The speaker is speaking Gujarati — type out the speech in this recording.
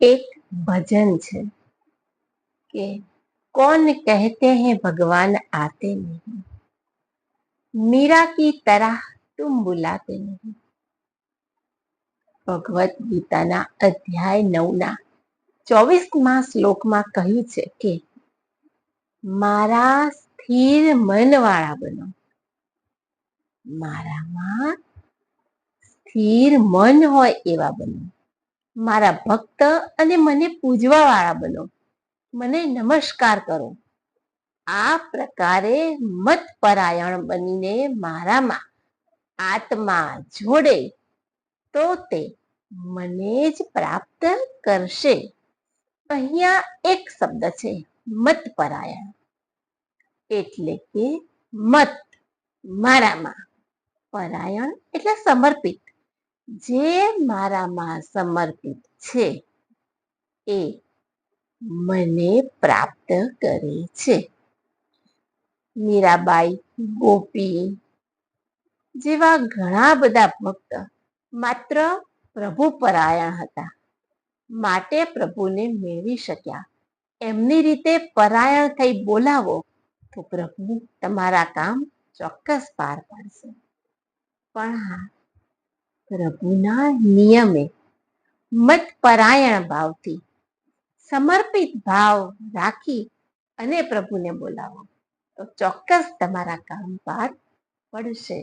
એક ભજન છે કે कौन कहते हैं भगवान आते नहीं, मीरा की तरह तुम बुलाते नहीं। ભગવદ્ ગીતાના અધ્યાય 9ના 24મા શ્લોકમાં કહ્યું છે કે મારા સ્થિર મનવાળા બનો, મારામાં સ્થિર મન હોય એવા બનો, મારા ભક્ત અને મને પૂજવા વાળા બનો, મને નમસ્કાર કરો. આ પ્રકારે મતપરાયણ બનીને મારામાં આત્મા જોડે તો તે મને જ પ્રાપ્ત કરશે. અહીંયા એક શબ્દ છે મતપરાયણ, એટલે કે મત મારામાં, પરાયણ એટલે સમર્પિત. જે મારામાં સમર્પિત છે એ મને પ્રાપ્ત કરે છે. મીરાબાઈ, ગોપી જેવા ઘણા બધા ભક્ત માત્ર પ્રભુ પરાયણ હતા, માટે પ્રભુને મેળવી શક્યા. એમની રીતે પરાયણ થઈ બોલાવો તો પ્રભુ તમારા કામ ચોક્કસ પાર પાડશે. પણ હા, પ્રભુના નિયમે મતપરાયણ ભાવથી સમર્પિત ભાવ રાખી અને પ્રભુને બોલાવો તો ચોક્કસ તમારા કામ પાર પડશે.